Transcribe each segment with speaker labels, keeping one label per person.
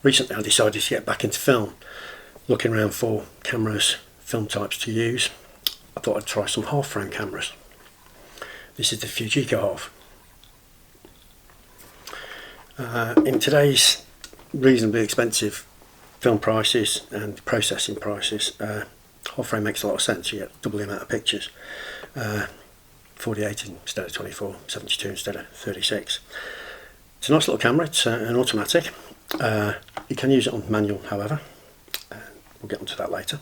Speaker 1: recently I decided to get back into film, looking around for cameras, film types to use. I thought I'd try some half frame cameras. This is the Fujica Half. In today's reasonably expensive film prices and processing prices, half frame makes a lot of sense. You get double the amount of pictures, 48 instead of 24, 72 instead of 36. It's a nice little camera. It's an automatic. You can use it on manual, however. We'll get onto that later.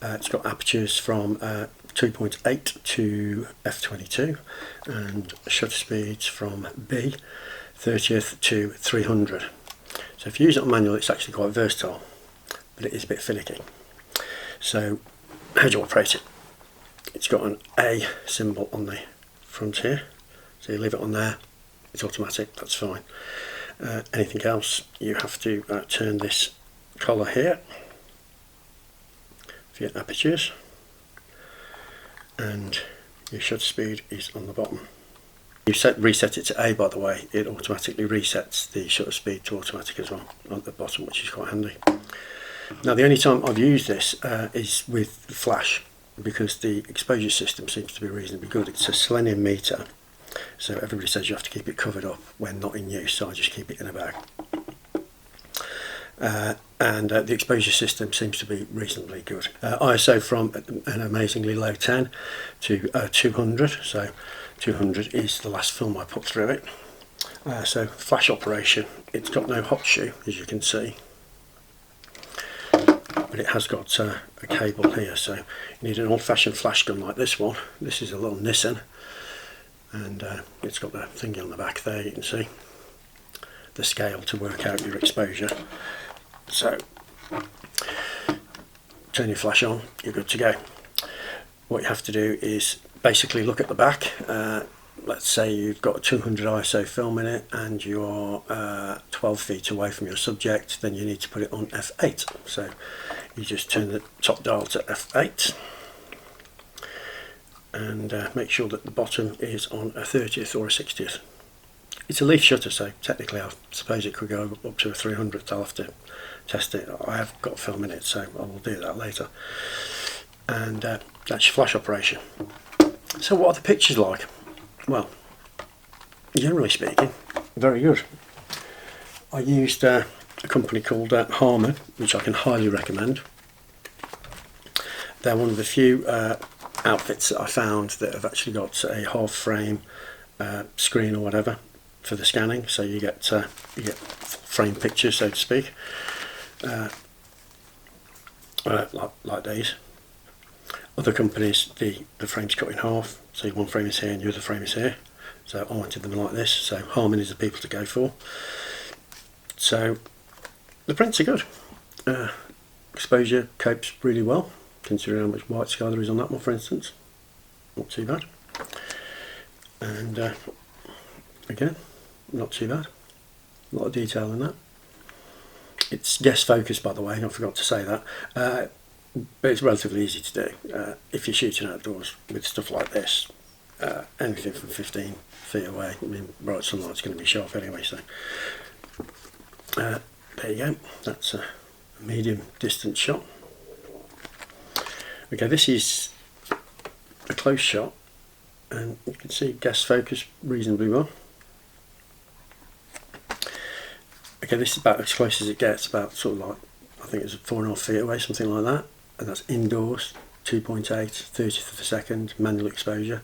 Speaker 1: It's got apertures from 2.8 to f22 and shutter speeds from B 30th to 300. So if you use it on manual, it's actually quite versatile, but it is a bit finicky. So how do you operate it? It's got an A symbol on the front here, so you leave it on there, it's automatic, that's fine. Anything else, you have to turn this collar here for your apertures, and your shutter speed is on the bottom. You reset it to A, by the way, it automatically resets the shutter speed to automatic as well at the bottom, which is quite handy. Now the only time I've used this is with flash, because the exposure system seems to be reasonably good. It's a selenium meter, so everybody says you have to keep it covered up when not in use, so I just keep it in a bag. And the exposure system seems to be reasonably good. ISO from an amazingly low 10 to 200, so 200 is the last film I put through it. So flash operation, it's got no hot shoe as you can see, but it has got a cable here, so you need an old-fashioned flash gun like this one. This is a little Nissan, and it's got the thingy on the back there. You can see the scale to work out your exposure. So turn your flash on, you're good to go. What you have to do is basically look at the back. Let's say you've got a 200 ISO film in it and you are 12 feet away from your subject, then you need to put it on f8. So you just turn the top dial to f8 and make sure that the bottom is on a 30th or a 60th. It's a leaf shutter, so technically I suppose it could go up to a 300th. I'll have to test it. I have got film in it, so I will do that later. And that's your flash operation. So what are the pictures like? Well, generally speaking, very good. I used a company called Harman, which I can highly recommend. They're one of the few outfits that I found that have actually got a half frame screen or whatever for the scanning, so you get frame pictures, so to speak, like these. Other companies, the frame's cut in half, so one frame is here and the other frame is here. So I wanted them like this, so Harman is the people to go for. So the prints are good. Exposure copes really well, considering how much white sky there is on that one, for instance. Not too bad. And again, not too bad. A lot of detail in that. It's guest focus, by the way, I forgot to say that. But it's relatively easy to do. If you're shooting outdoors with stuff like this, anything from 15 feet away, I mean, bright sunlight's going to be sharp anyway, so there you go. That's a medium distance shot. Okay, this is a close shot, and you can see guest focus reasonably well. Okay, this is about as close as it gets, about sort of like, I think it's 4.5 feet away, something like that. And that's indoors, 2.8, 30th of a second, manual exposure,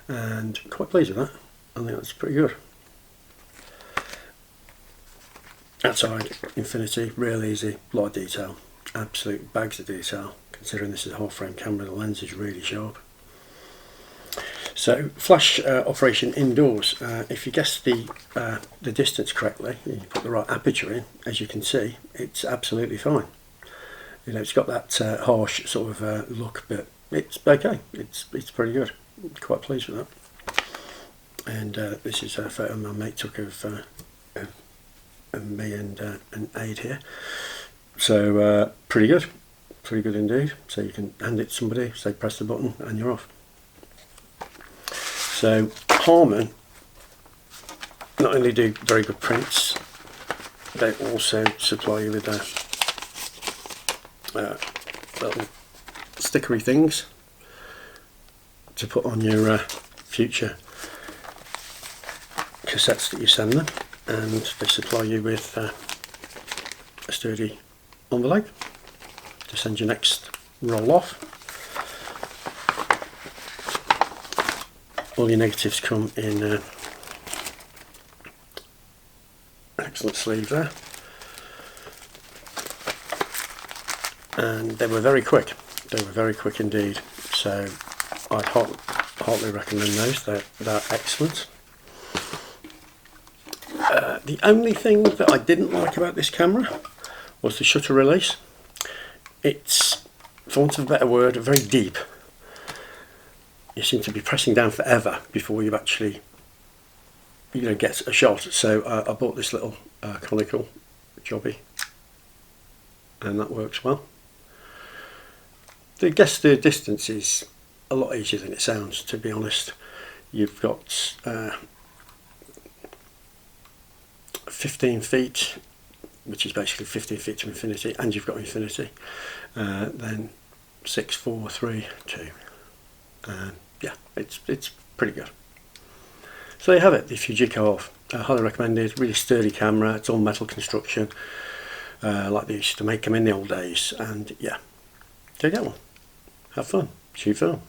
Speaker 1: and I'm quite pleased with that. I think that's pretty good. Outside, infinity, real easy, lot of detail, absolute bags of detail. Considering this is a half frame camera, the lens is really sharp. So flash operation indoors. If you guess the distance correctly, and you put the right aperture in, as you can see, it's absolutely fine. You know, it's got that harsh sort of look, but it's okay. It's pretty good. I'm quite pleased with that. And this is a photo my mate took of me and an aide here. So pretty good indeed. So you can hand it to somebody, say press the button, and you're off. So Harman not only do very good prints, they also supply you with little stickery things to put on your future cassettes that you send them, and they supply you with a sturdy envelope to send your next roll off. All your negatives come in an excellent sleeve there, and they were very quick. They were very quick indeed, so I'd heartily recommend those. They're excellent. The only thing that I didn't like about this camera was the shutter release. It's, for want of a better word, very deep. You seem to be pressing down forever before you actually, get a shot. So I bought this little conical jobby, and that works well. I guess the distance is a lot easier than it sounds, to be honest. You've got 15 feet, which is basically 15 feet to infinity, and you've got infinity. Then 6, 4, 3, 2. Yeah, it's pretty good. So there you have it, the Fujica Half. Highly recommended, really sturdy camera. It's all metal construction, like they used to make them in the old days. And yeah, go get one. Have fun. Shoot film.